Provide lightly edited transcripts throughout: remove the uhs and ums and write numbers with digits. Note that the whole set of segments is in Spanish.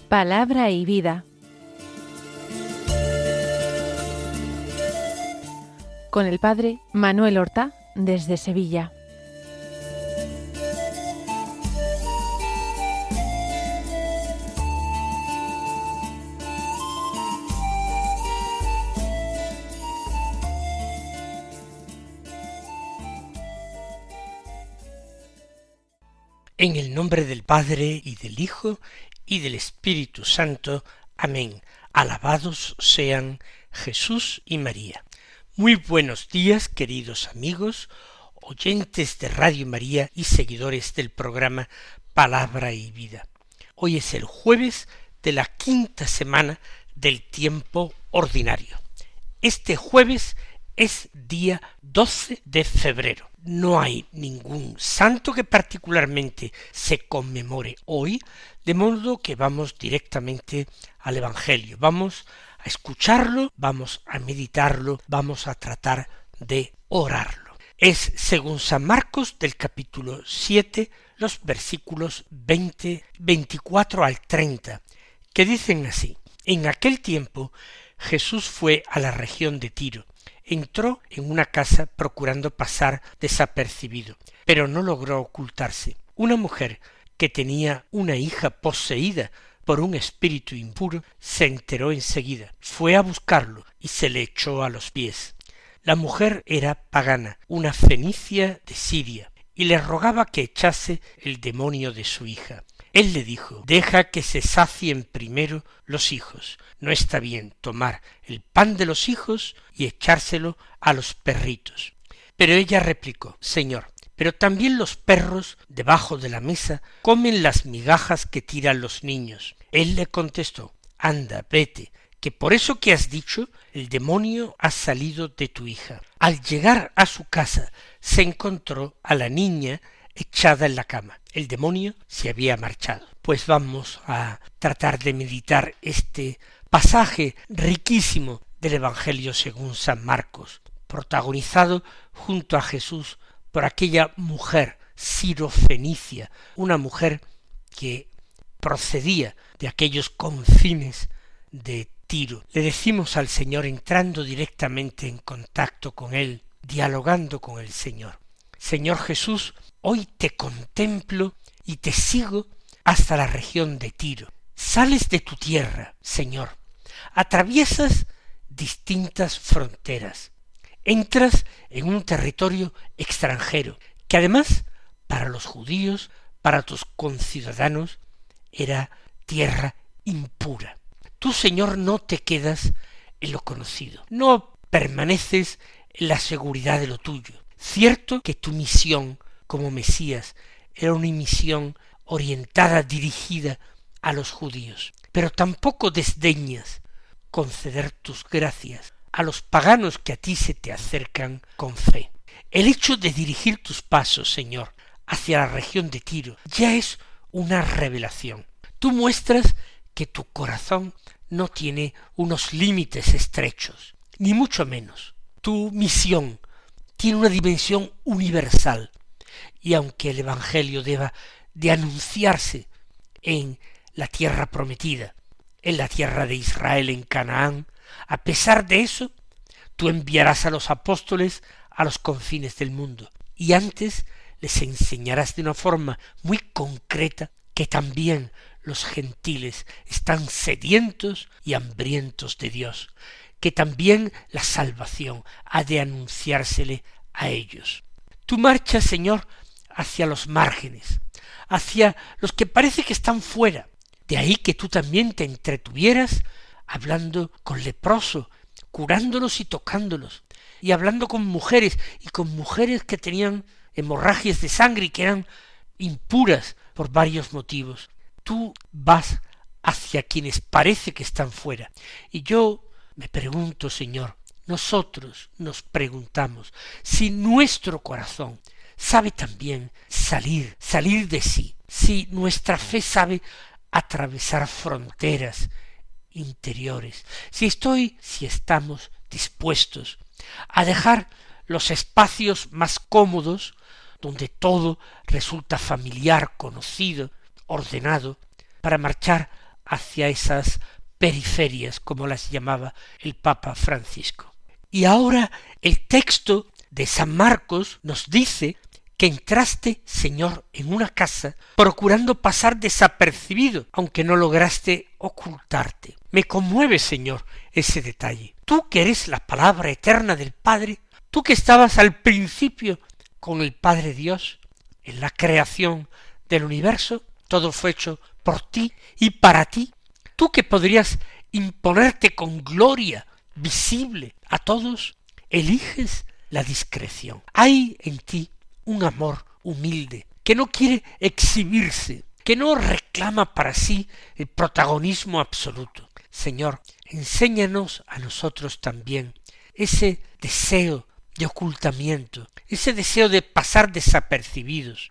Palabra y vida. Con el padre Manuel Horta, desde Sevilla. En el nombre del Padre, y del Hijo, y del Espíritu Santo. Amén. Alabados sean Jesús y María. Muy buenos días, queridos amigos, oyentes de Radio María y seguidores del programa Palabra y Vida. Hoy es el jueves de la quinta semana del tiempo ordinario. Este jueves es día 12 de febrero. No hay ningún santo que particularmente se conmemore hoy, de modo que vamos directamente al Evangelio. Vamos a escucharlo, vamos a meditarlo, vamos a tratar de orarlo. Es, según San Marcos, del capítulo 7, los versículos 24 al 30, que dicen así: En aquel tiempo Jesús fue a la región de Tiro. Entró en una casa procurando pasar desapercibido, pero no logró ocultarse. Una mujer que tenía una hija poseída por un espíritu impuro se enteró enseguida, fue a buscarlo y se le echó a los pies. La mujer era pagana, una fenicia de Siria, y le rogaba que echase el demonio de su hija. Él le dijo: deja que se sacien primero los hijos. No está bien tomar el pan de los hijos y echárselo a los perritos. Pero ella replicó: Señor, pero también los perros debajo de la mesa comen las migajas que tiran los niños. Él le contestó: anda, vete, que por eso que has dicho, el demonio ha salido de tu hija. Al llegar a su casa, se encontró a la niña echada en la cama. El demonio se había marchado. Pues vamos a tratar de meditar este pasaje riquísimo del Evangelio según San Marcos, protagonizado junto a Jesús por aquella mujer sirofenicia, una mujer que procedía de aquellos confines de Tiro. Le decimos al Señor, entrando directamente en contacto con Él, dialogando con el Señor: Señor Jesús, hoy te contemplo y te sigo hasta la región de Tiro. Sales de tu tierra, Señor, atraviesas distintas fronteras, entras en un territorio extranjero, que además, para los judíos, para tus conciudadanos, era tierra impura. Tú, Señor, no te quedas en lo conocido, no permaneces en la seguridad de lo tuyo. Cierto que tu misión como Mesías era una misión orientada, dirigida a los judíos, pero tampoco desdeñas conceder tus gracias a los paganos que a ti se te acercan con fe. El hecho de dirigir tus pasos, Señor, hacia la región de Tiro ya es una revelación. Tú muestras que tu corazón no tiene unos límites estrechos, ni mucho menos. Tu misión tiene una dimensión universal, y aunque el Evangelio deba de anunciarse en la tierra prometida, en la tierra de Israel, en Canaán, a pesar de eso, tú enviarás a los apóstoles a los confines del mundo, y antes les enseñarás de una forma muy concreta que también los gentiles están sedientos y hambrientos de Dios, que también la salvación ha de anunciársele a ellos. Tú marchas, Señor, hacia los márgenes, hacia los que parece que están fuera. De ahí que tú también te entretuvieras hablando con leproso, curándolos y tocándolos, y hablando con mujeres, y con mujeres que tenían hemorragias de sangre y que eran impuras por varios motivos. Tú vas hacia quienes parece que están fuera. Y yo me pregunto, Señor, nosotros nos preguntamos si nuestro corazón sabe también salir de sí, si nuestra fe sabe atravesar fronteras interiores, si estamos dispuestos a dejar los espacios más cómodos, donde todo resulta familiar, conocido, ordenado, para marchar hacia esas periferias, como las llamaba el Papa Francisco. Y ahora el texto de San Marcos nos dice que entraste, Señor, en una casa, procurando pasar desapercibido, aunque no lograste ocultarte. Me conmueve, Señor, ese detalle. Tú que eres la palabra eterna del Padre, tú que estabas al principio con el Padre Dios, en la creación del universo, todo fue hecho por ti y para ti, tú que podrías imponerte con gloria visible a todos, eliges la discreción. Hay en ti un amor humilde, que no quiere exhibirse, que no reclama para sí el protagonismo absoluto. Señor, enséñanos a nosotros también ese deseo de ocultamiento, ese deseo de pasar desapercibidos,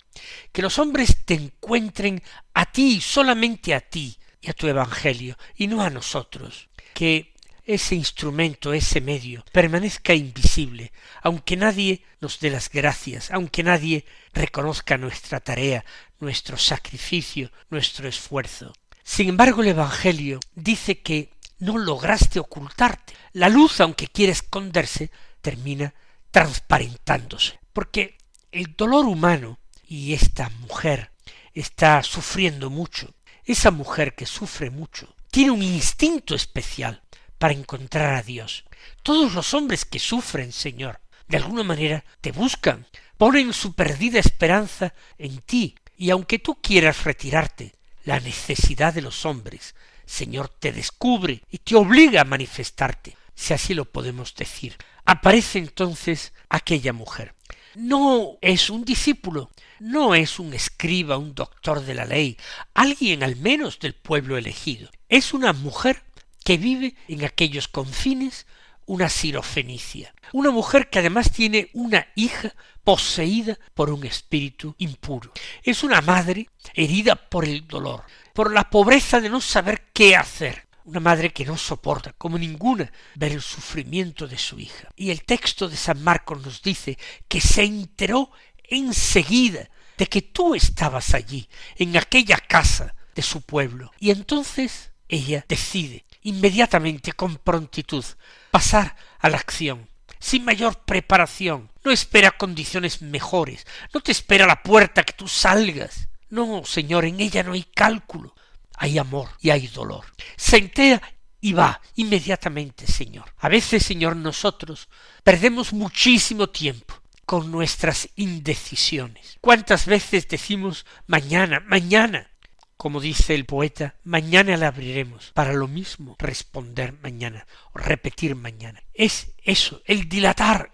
que los hombres te encuentren a ti, solamente a ti y a tu evangelio, y no a nosotros, que ese instrumento, ese medio, permanezca invisible, aunque nadie nos dé las gracias, aunque nadie reconozca nuestra tarea, nuestro sacrificio, nuestro esfuerzo. Sin embargo, el Evangelio dice que no lograste ocultarte. La luz, aunque quiere esconderse, termina transparentándose, porque el dolor humano, y esta mujer está sufriendo mucho, esa mujer que sufre mucho, tiene un instinto especial para encontrar a Dios. Todos los hombres que sufren, Señor, de alguna manera te buscan, ponen su perdida esperanza en ti, y aunque tú quieras retirarte, la necesidad de los hombres, Señor, te descubre y te obliga a manifestarte, si así lo podemos decir. Aparece entonces aquella mujer. No es un discípulo, no es un escriba, un doctor de la ley, alguien al menos del pueblo elegido. Es una mujer que vive en aquellos confines, una sirofenicia, una mujer que además tiene una hija poseída por un espíritu impuro. Es una madre herida por el dolor, por la pobreza de no saber qué hacer, una madre que no soporta, como ninguna, ver el sufrimiento de su hija. Y el texto de San Marcos nos dice que se enteró enseguida de que tú estabas allí, en aquella casa de su pueblo, y entonces ella decide inmediatamente, con prontitud, pasar a la acción, sin mayor preparación. No espera condiciones mejores, no te espera a la puerta que tú salgas. No, Señor, en ella no hay cálculo, hay amor y hay dolor. Se entera y va inmediatamente, Señor. A veces, Señor, nosotros perdemos muchísimo tiempo con nuestras indecisiones. ¿Cuántas veces decimos mañana, mañana? Como dice el poeta, mañana la abriremos, para lo mismo responder mañana, o repetir mañana. Es eso, el dilatar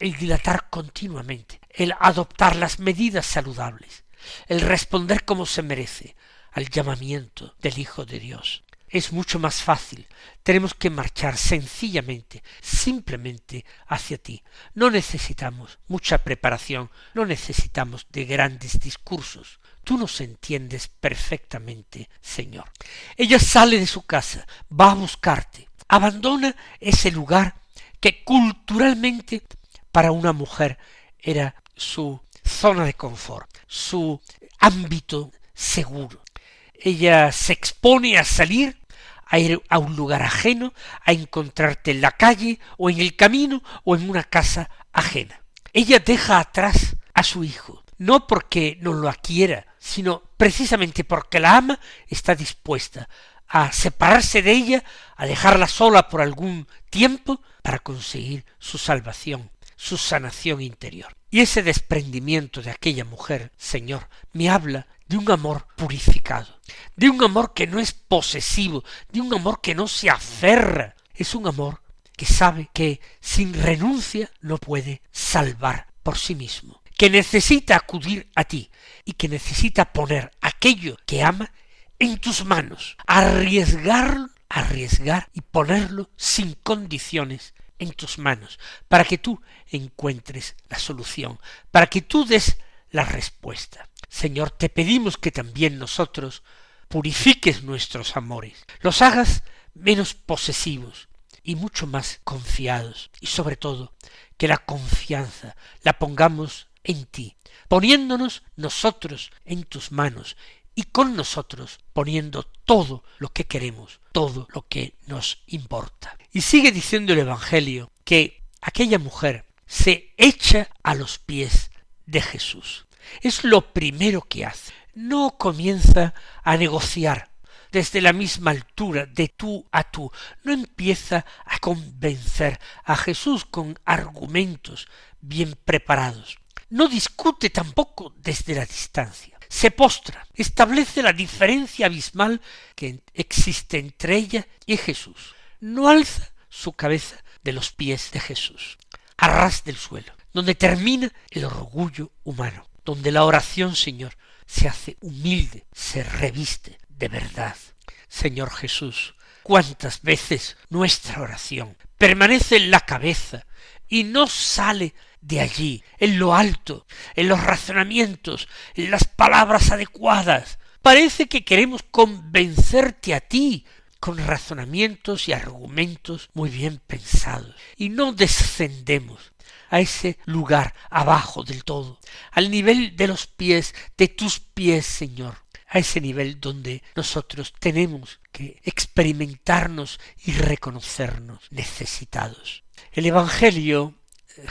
continuamente, el adoptar las medidas saludables, el responder como se merece al llamamiento del Hijo de Dios. Es mucho más fácil, tenemos que marchar sencillamente, simplemente hacia ti. No necesitamos mucha preparación, no necesitamos de grandes discursos. Tú nos entiendes perfectamente, Señor. Ella sale de su casa, va a buscarte, abandona ese lugar que culturalmente para una mujer era su zona de confort, su ámbito seguro. Ella se expone a salir, a ir a un lugar ajeno, a encontrarte en la calle o en el camino o en una casa ajena. Ella deja atrás a su hijo, no porque no lo quiera, sino precisamente porque la ama, está dispuesta a separarse de ella, a dejarla sola por algún tiempo para conseguir su salvación, su sanación interior. Y ese desprendimiento de aquella mujer, Señor, me habla de un amor purificado, de un amor que no es posesivo, de un amor que no se aferra, es un amor que sabe que sin renuncia no puede salvar por sí mismo, que necesita acudir a ti y que necesita poner aquello que ama en tus manos, arriesgar y ponerlo sin condiciones en tus manos, para que tú encuentres la solución, para que tú des la respuesta. Señor, te pedimos que también nosotros purifiques nuestros amores, los hagas menos posesivos y mucho más confiados. Y sobre todo, que la confianza la pongamos en ti, poniéndonos nosotros en tus manos y con nosotros poniendo todo lo que queremos, todo lo que nos importa. Y sigue diciendo el Evangelio que aquella mujer se echa a los pies de Jesús. Es lo primero que hace. No comienza a negociar desde la misma altura, de tú a tú. No empieza a convencer a Jesús con argumentos bien preparados. No discute tampoco desde la distancia. Se postra, establece la diferencia abismal que existe entre ella y Jesús. No alza su cabeza de los pies de Jesús, a ras del suelo, donde termina el orgullo humano, donde la oración, Señor, se hace humilde, se reviste de verdad. Señor Jesús, cuántas veces nuestra oración permanece en la cabeza y no sale de allí, en lo alto, en los razonamientos, en las palabras adecuadas. Parece que queremos convencerte a ti con razonamientos y argumentos muy bien pensados, y no descendemos a ese lugar abajo del todo, al nivel de los pies, de tus pies, Señor, a ese nivel donde nosotros tenemos que experimentarnos y reconocernos necesitados. El Evangelio,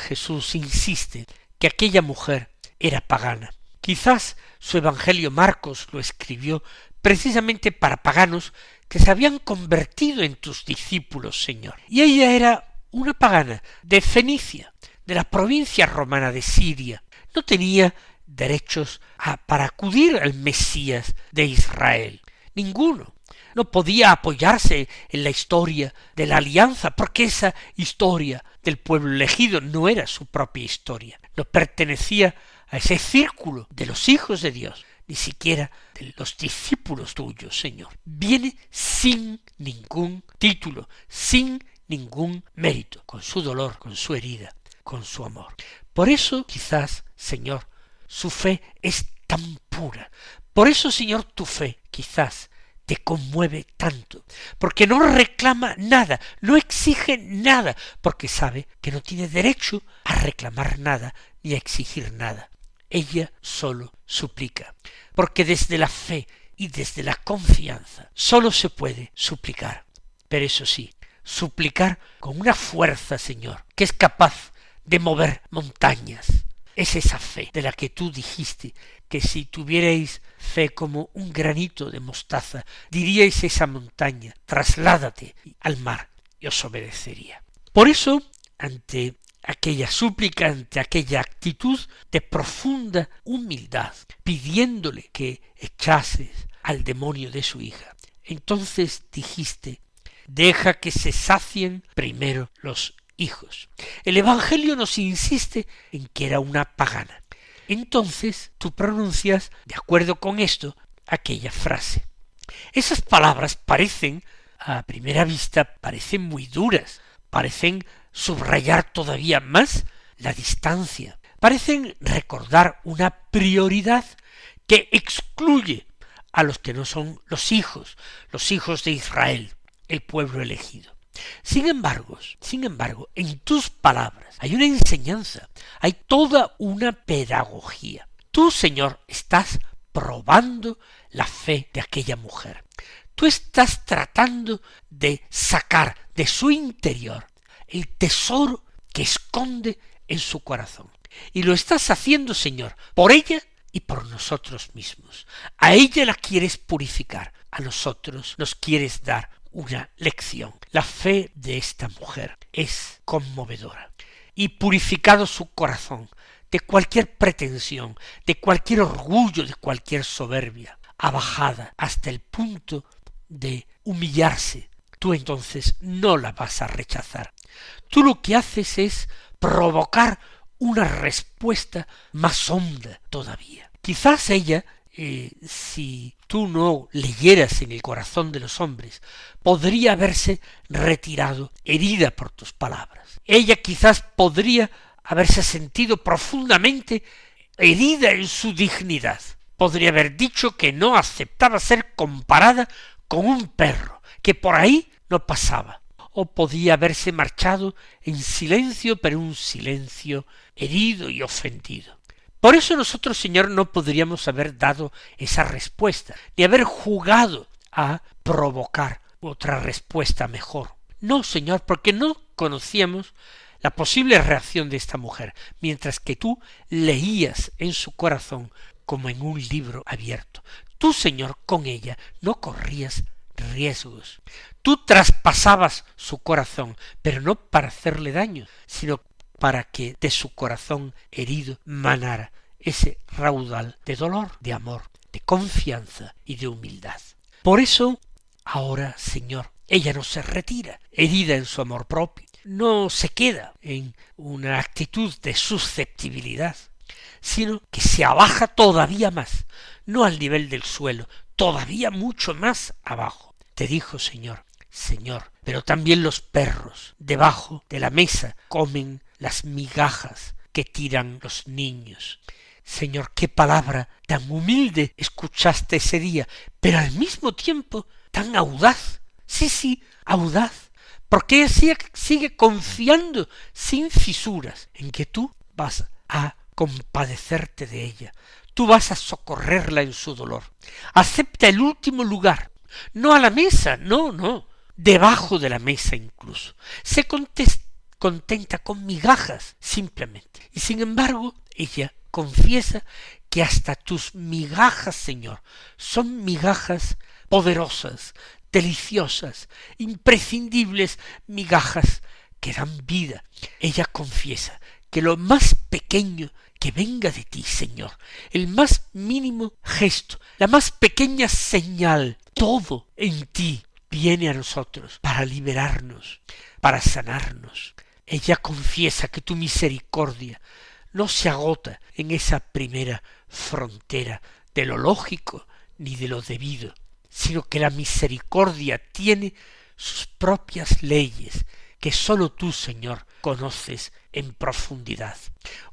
Jesús insiste que aquella mujer era pagana. Quizás su Evangelio Marcos lo escribió precisamente para paganos que se habían convertido en tus discípulos, Señor. Y ella era una pagana de Fenicia, de la provincia romana de Siria. No tenía derechos para acudir al Mesías de Israel. Ninguno. No podía apoyarse en la historia de la alianza, porque esa historia del pueblo elegido no era su propia historia. No pertenecía a ese círculo de los hijos de Dios, ni siquiera de los discípulos tuyos, Señor. Viene sin ningún título, sin ningún mérito, con su dolor, con su herida, con su amor. Por eso, quizás, Señor, su fe es tan pura. Por eso, Señor, tu fe, quizás, te conmueve tanto, porque no reclama nada, no exige nada, porque sabe que no tiene derecho a reclamar nada ni a exigir nada. Ella solo suplica, porque desde la fe y desde la confianza solo se puede suplicar. Pero eso sí, suplicar con una fuerza, Señor, que es capaz de mover montañas. Es esa fe de la que tú dijiste que si tuvierais fe como un granito de mostaza, diríais esa montaña, trasládate al mar, y os obedecería. Por eso, ante aquella súplica, ante aquella actitud de profunda humildad, pidiéndole que echases al demonio de su hija, entonces dijiste, deja que se sacien primero los hijos. El Evangelio nos insiste en que era una pagana. Entonces tú pronuncias, de acuerdo con esto, aquella frase. Esas palabras parecen, a primera vista, parecen muy duras, parecen subrayar todavía más la distancia, parecen recordar una prioridad que excluye a los que no son los hijos de Israel, el pueblo elegido. Sin embargo, en tus palabras hay una enseñanza, hay toda una pedagogía. Tú, Señor, estás probando la fe de aquella mujer. Tú estás tratando de sacar de su interior el tesoro que esconde en su corazón. Y lo estás haciendo, Señor, por ella y por nosotros mismos. A ella la quieres purificar, a nosotros nos quieres dar una lección. La fe de esta mujer es conmovedora. Y purificado su corazón de cualquier pretensión, de cualquier orgullo, de cualquier soberbia, abajada hasta el punto de humillarse, tú entonces no la vas a rechazar. Tú lo que haces es provocar una respuesta más honda todavía. Quizás ella, si tú no leyeras en el corazón de los hombres, podría haberse retirado herida por tus palabras. Ella quizás podría haberse sentido profundamente herida en su dignidad. Podría haber dicho que no aceptaba ser comparada con un perro, que por ahí no pasaba, o podía haberse marchado en silencio, pero un silencio herido y ofendido. Por eso nosotros, Señor, no podríamos haber dado esa respuesta, ni haber jugado a provocar otra respuesta mejor. No, Señor, porque no conocíamos la posible reacción de esta mujer, mientras que tú leías en su corazón como en un libro abierto. Tú, Señor, con ella no corrías riesgos. Tú traspasabas su corazón, pero no para hacerle daño, sino para que de su corazón herido manara ese raudal de dolor, de amor, de confianza y de humildad. Por eso, ahora, Señor, ella no se retira, herida en su amor propio, no se queda en una actitud de susceptibilidad, sino que se abaja todavía más, no al nivel del suelo, todavía mucho más abajo. Te dijo, Señor, Señor, pero también los perros debajo de la mesa comen las migajas que tiran los niños. Señor, qué palabra tan humilde escuchaste ese día, pero al mismo tiempo tan audaz. Sí, audaz, porque ella sigue confiando sin fisuras en que tú vas a compadecerte de ella, tú vas a socorrerla en su dolor. Acepta el último lugar, no a la mesa, no, debajo de la mesa incluso. Se contenta con migajas simplemente. Y sin embargo, ella confiesa que hasta tus migajas, Señor, son migajas poderosas, deliciosas, imprescindibles migajas que dan vida. Ella confiesa que lo más pequeño que venga de ti, Señor, el más mínimo gesto, la más pequeña señal, todo en ti viene a nosotros para liberarnos, para sanarnos. Ella confiesa que tu misericordia no se agota en esa primera frontera de lo lógico ni de lo debido, sino que la misericordia tiene sus propias leyes, que sólo tú, Señor, conoces en profundidad.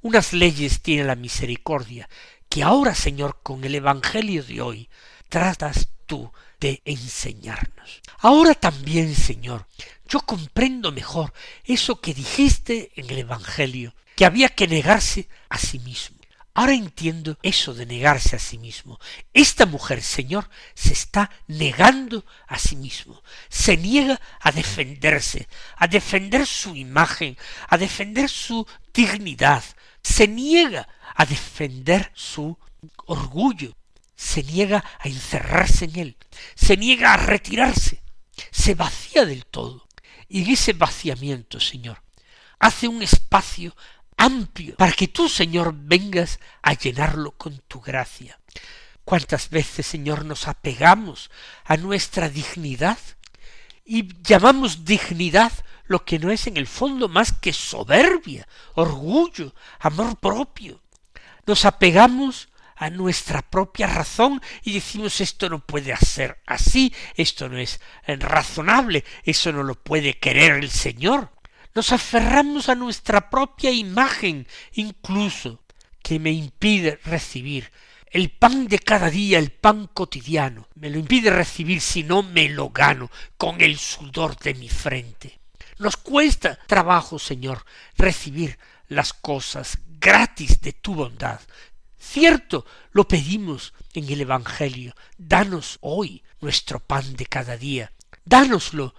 Unas leyes tiene la misericordia, que ahora, Señor, con el Evangelio de hoy, tratas tú de enseñarnos. Ahora también, Señor, yo comprendo mejor eso que dijiste en el Evangelio, que había que negarse a sí mismo. Ahora entiendo eso de negarse a sí mismo. Esta mujer, Señor, se está negando a sí mismo. Se niega a defenderse, a defender su imagen, a defender su dignidad. Se niega a defender su orgullo. Se niega a encerrarse en él. Se niega a retirarse. Se vacía del todo. Y en ese vaciamiento, Señor, hace un espacio amplio para que tú, Señor, vengas a llenarlo con tu gracia. ¿Cuántas veces, Señor, nos apegamos a nuestra dignidad y llamamos dignidad lo que no es en el fondo más que soberbia, orgullo, amor propio? Nos apegamos a nuestra propia razón y decimos esto no puede ser así, esto no es razonable, eso no lo puede querer el Señor. Nos aferramos a nuestra propia imagen, incluso, que me impide recibir el pan de cada día, el pan cotidiano. Me lo impide recibir si no me lo gano con el sudor de mi frente. Nos cuesta trabajo, Señor, recibir las cosas gratis de tu bondad. Cierto, lo pedimos en el Evangelio. Danos hoy nuestro pan de cada día. Dánoslo.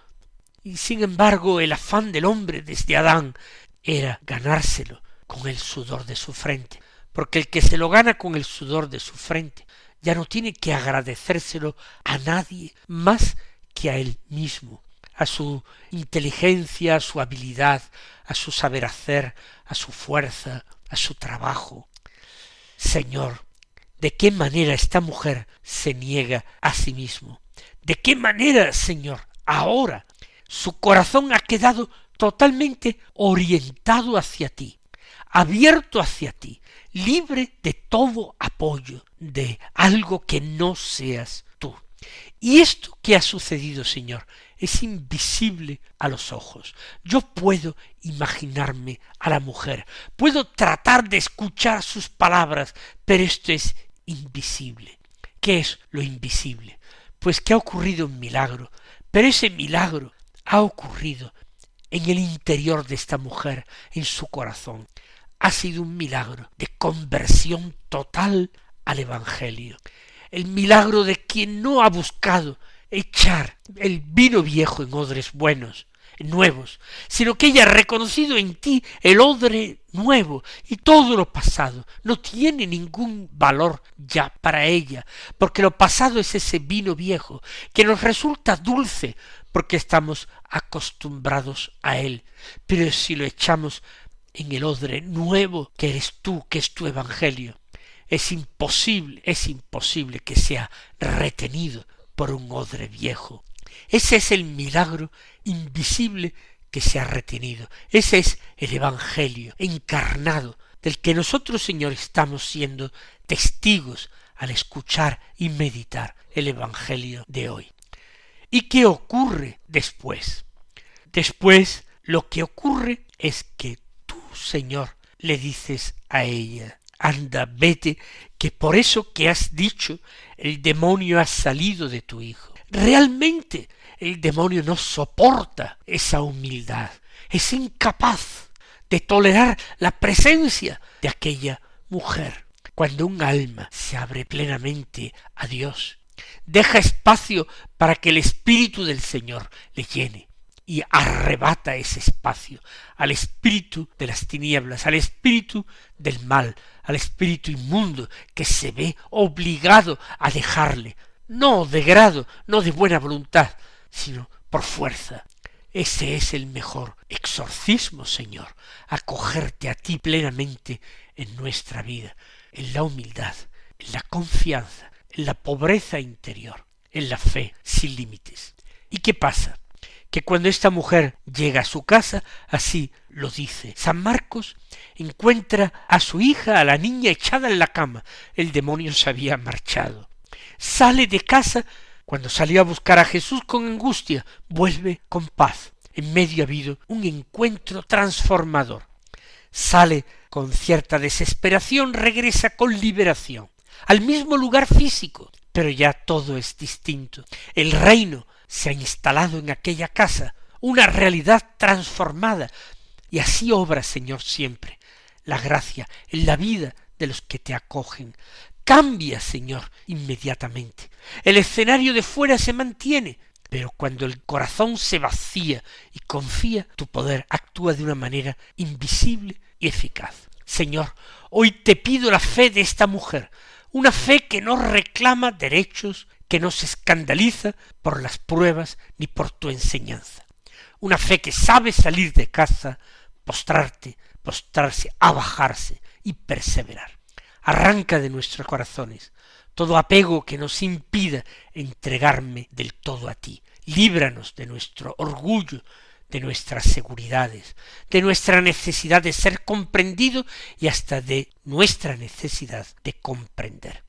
Y sin embargo el afán del hombre desde Adán era ganárselo con el sudor de su frente, porque el que se lo gana con el sudor de su frente ya no tiene que agradecérselo a nadie más que a él mismo, a su inteligencia, a su habilidad, a su saber hacer, a su fuerza, a su trabajo. Señor, ¿de qué manera esta mujer se niega a sí mismo? ¿De qué manera, Señor, ahora su corazón ha quedado totalmente orientado hacia ti, abierto hacia ti, libre de todo apoyo de algo que no seas tú? Y esto que ha sucedido, Señor, es invisible a los ojos. Yo puedo imaginarme a la mujer, puedo tratar de escuchar sus palabras, pero esto es invisible. ¿Qué es lo invisible? Pues que ha ocurrido un milagro, pero ese milagro ha ocurrido en el interior de esta mujer, en su corazón. Ha sido un milagro de conversión total al Evangelio. El milagro de quien no ha buscado echar el vino viejo en odres buenos, nuevos, sino que ella ha reconocido en ti el odre nuevo, y todo lo pasado no tiene ningún valor ya para ella, porque lo pasado es ese vino viejo que nos resulta dulce porque estamos acostumbrados a él, pero si lo echamos en el odre nuevo que eres tú, que es tu Evangelio, es imposible que sea retenido por un odre viejo. Ese es el milagro invisible que se ha retenido. Ese es el Evangelio encarnado, del que nosotros, Señor, estamos siendo testigos al escuchar y meditar el Evangelio de hoy. ¿Y qué ocurre después? Después lo que ocurre es que tú, Señor, le dices a ella: anda, vete, que por eso que has dicho, el demonio ha salido de tu hijo. Realmente el demonio no soporta esa humildad, es incapaz de tolerar la presencia de aquella mujer. Cuando un alma se abre plenamente a Dios, deja espacio para que el Espíritu del Señor le llene y arrebata ese espacio al espíritu de las tinieblas, al espíritu del mal, al espíritu inmundo que se ve obligado a dejarle, no de grado, no de buena voluntad, sino por fuerza. Ese es el mejor exorcismo, Señor, acogerte a ti plenamente en nuestra vida, en la humildad, en la confianza, en la pobreza interior, en la fe sin límites. ¿Y qué pasa? Que cuando esta mujer llega a su casa, así lo dice San Marcos, encuentra a su hija, a la niña echada en la cama. El demonio se había marchado. Sale de casa. Cuando salió a buscar a Jesús con angustia, vuelve con paz. En medio ha habido un encuentro transformador. Sale con cierta desesperación, regresa con liberación, al mismo lugar físico, pero ya todo es distinto. El reino se ha instalado en aquella casa, una realidad transformada, y así obra, Señor, siempre la gracia en la vida de los que te acogen. Cambia, Señor, inmediatamente. El escenario de fuera se mantiene, pero cuando el corazón se vacía y confía, tu poder actúa de una manera invisible y eficaz. Señor, hoy te pido la fe de esta mujer, una fe que no reclama derechos, que no se escandaliza por las pruebas ni por tu enseñanza. Una fe que sabe salir de casa, postrarse, abajarse y perseverar. Arranca de nuestros corazones todo apego que nos impida entregarme del todo a ti. Líbranos de nuestro orgullo, de nuestras seguridades, de nuestra necesidad de ser comprendido y hasta de nuestra necesidad de comprender.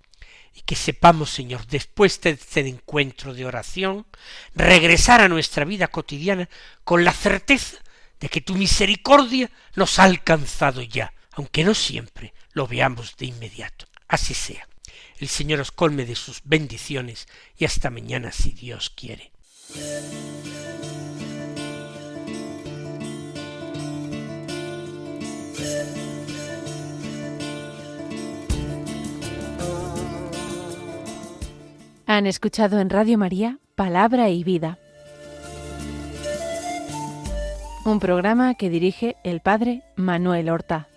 Y que sepamos, Señor, después de este encuentro de oración, regresar a nuestra vida cotidiana con la certeza de que tu misericordia nos ha alcanzado ya, aunque no siempre lo veamos de inmediato. Así sea. El Señor os colme de sus bendiciones y hasta mañana si Dios quiere. Han escuchado en Radio María Palabra y Vida, un programa que dirige el Padre Manuel Horta.